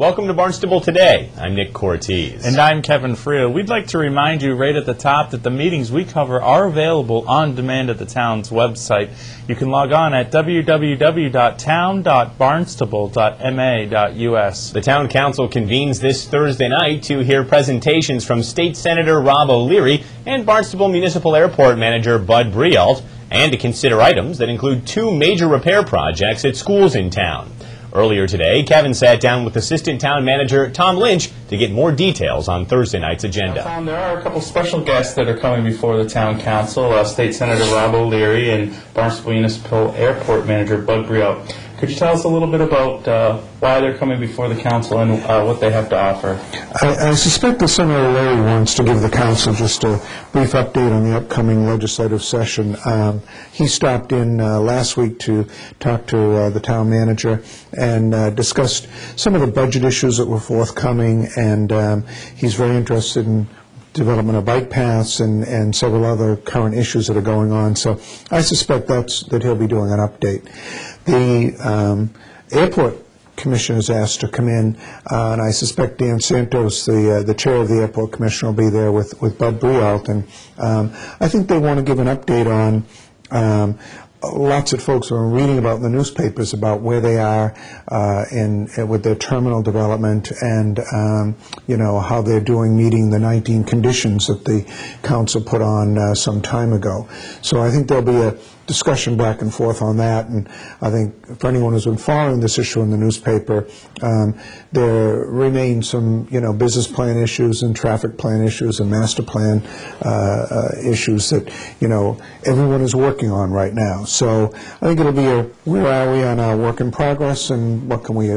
Welcome to Barnstable Today. I'm Nick Cortez. And I'm Kevin Friel. We'd like to remind you right at the top that the meetings we cover are available on demand at the town's website. You can log on at www.town.barnstable.ma.us. The Town Council convenes this Thursday night to hear presentations from State Senator Rob O'Leary and Barnstable Municipal Airport Manager Bud Brialt, and to consider items that include two major repair projects at schools in town. Earlier today, Kevin sat down with Assistant Town Manager Tom Lynch to get more details on Thursday night's agenda. Tom, there are a couple special guests that are coming before the Town Council, State Senator Rob O'Leary and Barnstable Municipal Airport Manager Bud Brialt. Could you tell us a little bit about why they're coming before the council and what they have to offer? I suspect that Senator O'Leary wants to give the council just a brief update on the upcoming legislative session. He stopped in last week to talk to the town manager and discussed some of the budget issues that were forthcoming, and he's very interested in development of bike paths and several other current issues that are going on. So I suspect that he'll be doing an update. The airport commission is asked to come in, and I suspect Dan Santos, the chair of the airport commission, will be there with Bud Brialt, and I think they want to give an update on lots of folks are reading about in the newspapers about where they are with their terminal development, and how they're doing meeting the 19 conditions that the council put on some time ago. So I think there'll be a discussion back and forth on that, and I think for anyone who's been following this issue in the newspaper, there remain some business plan issues and traffic plan issues and master plan issues that everyone is working on right now. So I think it'll be where are we on our work in progress, and what can we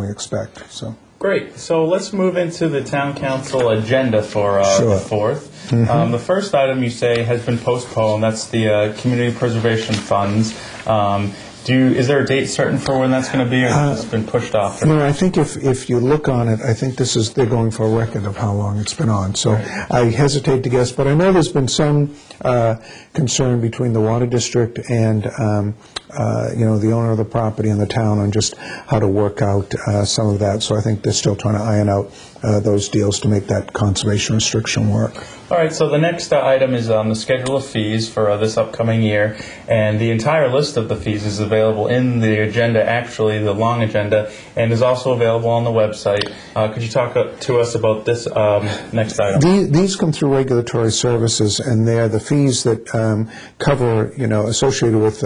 expect. So. Great. So let's move into the Town Council agenda for the 4th. Mm-hmm. The first item you say has been postponed. That's the Community Preservation Funds. Is there a date certain for when that's going to be, or has it been pushed off? I think if you look on it, I think they're going for a record of how long it's been on. So right. I hesitate to guess, but I know there's been some concern between the Water District and the owner of the property and the town on just how to work out some of that. So I think they're still trying to iron out those deals to make that conservation restriction work. All right, so the next item is on the schedule of fees for this upcoming year, and the entire list of the fees is available in the agenda, actually the long agenda, and is also available on the website. Could you talk to us about this next item? These come through regulatory services, and they're the fees that cover, associated with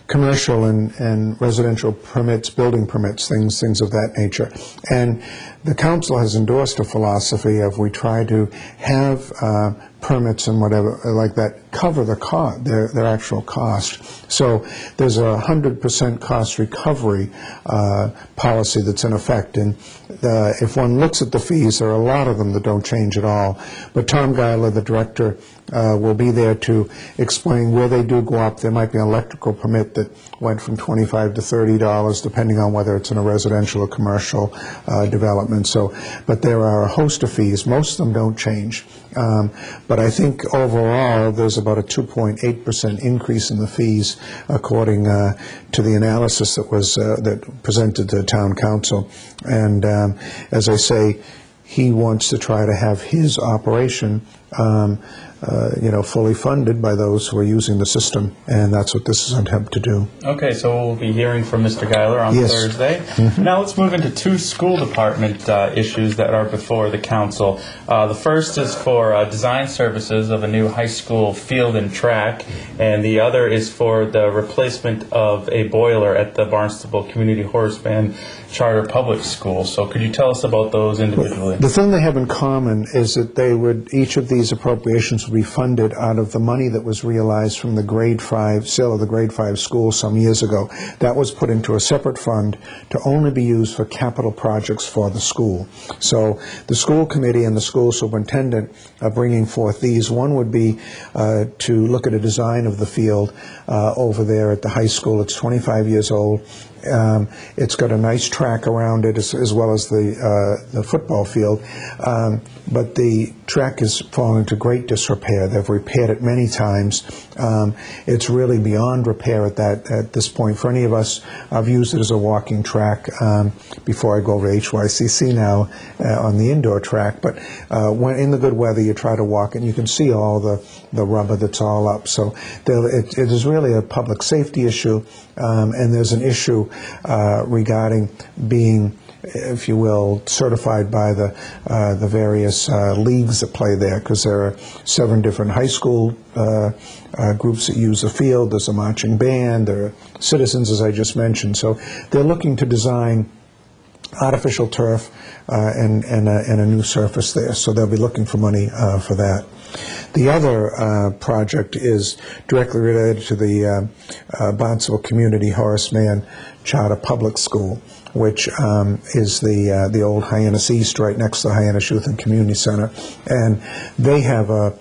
commercial and residential permits, building permits, things of that nature. And the council has endorsed a philosophy of we try to have permits and whatever like that cover the their actual cost. So there's a 100% cost recovery policy that's in effect, and if one looks at the fees, there are a lot of them that don't change at all. But Tom Geiler, the director, will be there to explain where they do go up. There might be an electrical permit that went from $25 to $30, depending on whether it's in a residential or commercial development. But there are a host of fees. Most of them don't change. But I think overall there's about a 2.8% increase in the fees, according to the analysis that was presented to the town council. And as I say, he wants to try to have his operation fully funded by those who are using the system, and that's what this is an attempt to do. Okay, so we'll be hearing from Mr. Geiler on Thursday. Mm-hmm. Now let's move into two school department issues that are before the council. The first is for design services of a new high school field and track, and the other is for the replacement of a boiler at the Barnstable Community Horace Mann Charter Public School. So could you tell us about those individually? The thing they have in common is that each of these appropriations would be funded out of the money that was realized from the sale of the grade 5 school some years ago. That was put into a separate fund to only be used for capital projects for the school. So the school committee and the school superintendent are bringing forth these. One would be to look at a design of the field over there at the high school. It's 25 years old. It's got a nice track around it, as well as the football field. but the track has fallen into great disrepair. They've repaired it many times. It's really beyond repair at this point. For any of us, I've used it as a walking track before I go over to HYCC now on the indoor track, but when in the good weather you try to walk it and you can see all the rubber that's all up. So it is really a public safety issue, and there's an issue regarding being, if you will, certified by the various leagues that play there, because there are 7 different high school groups that use the field. There's a marching band, there are citizens, as I just mentioned. So they're looking to design artificial turf and a new surface there. So they'll be looking for money for that. The other project is directly related to the Barnstable Community Horace Mann Charter Public School, which is the old Hyannis East, right next to the Hyannis Youth and Community Center. And they have a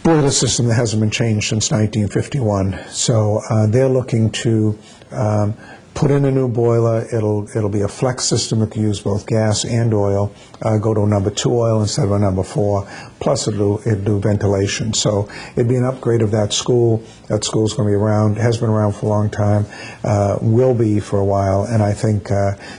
boiler system that hasn't been changed since 1951. So they're looking to put in a new boiler. It'll be a flex system that can use both gas and oil. Go to a number 2 oil instead of a number 4. Plus it'll do ventilation. So it'd be an upgrade of that school. That school's going to be around. Has been around for a long time. Will be for a while. And I think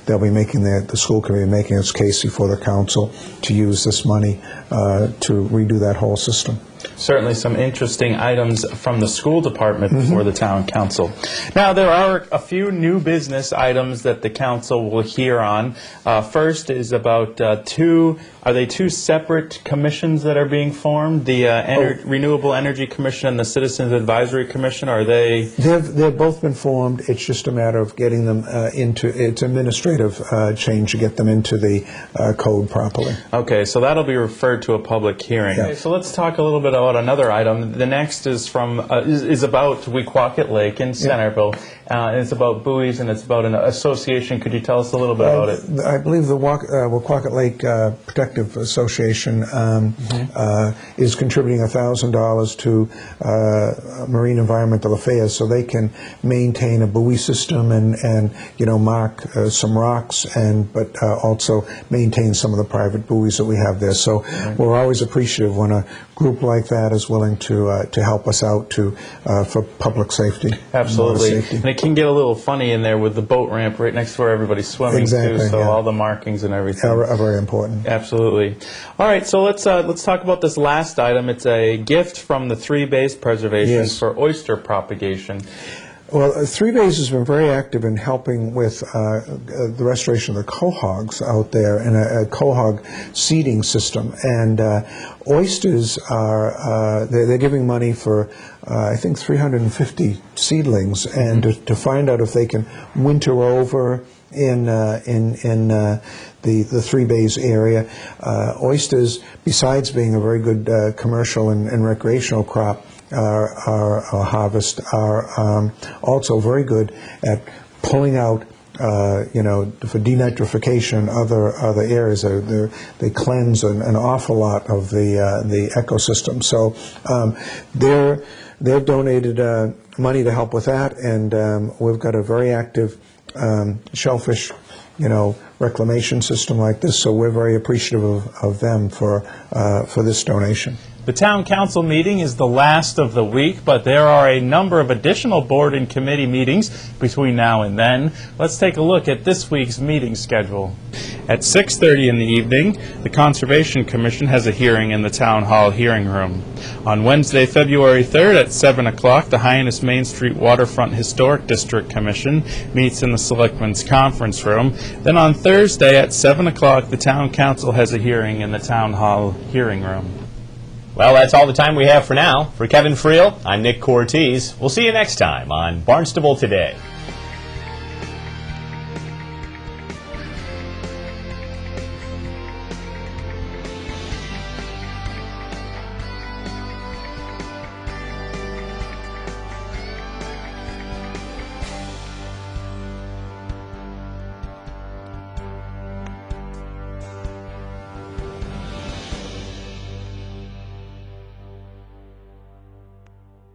they'll be making the school committee making its case before the council to use this money to redo that whole system. Certainly some interesting items from the school department before the town council. Now, there are a few new business items that the council will hear on. First is about two separate commissions that are being formed? The Renewable Energy Commission and the Citizens Advisory Commission, are they? They've both been formed. It's just a matter of getting them it's administrative change to get them into the code properly. Okay, so that'll be referred to a public hearing. Yeah. Okay, so let's talk a little bit about another item. The next is is about Wequaquet Lake in Centerville. And it's about buoys, and it's about an association. Could you tell us a little bit about it? I believe the Wequaquet Lake Protective Association is contributing $1,000 to Marine Environmental Affairs so they can maintain a buoy system and mark some rocks, but also maintain some of the private buoys that we have there. So we're always appreciative when a group like that is willing to help us out for public safety. Absolutely. And it can get a little funny in there with the boat ramp right next to where everybody's swimming too. So all the markings and everything are very important. Absolutely. All right. So let's talk about this last item. It's a gift from the Three Bays Preservation for oyster propagation. Well, Three Bays has been very active in helping with the restoration of the quahogs out there and a quahog seeding system. And oysters are, they're giving money for, I think, 350 seedlings, and to find out if they can winter over in the Three Bays area. Oysters, besides being a very good commercial and recreational crop, our harvest, are also very good at pulling out, for denitrification, other areas. They cleanse an awful lot of the ecosystem. So they've donated money to help with that, and we've got a very active shellfish reclamation system like this, so we're very appreciative of them for this donation. The Town Council meeting is the last of the week, but there are a number of additional board and committee meetings between now and then. Let's take a look at this week's meeting schedule. At 6:30 in the evening, the Conservation Commission has a hearing in the Town Hall hearing room. On Wednesday, February 3rd at 7 o'clock, the Hyannis Main Street Waterfront Historic District Commission meets in the Selectmen's Conference Room. Then on Thursday at 7 o'clock, the Town Council has a hearing in the Town Hall hearing room. Well, that's all the time we have for now. For Kevin Friel, I'm Nick Cortese. We'll see you next time on Barnstable Today.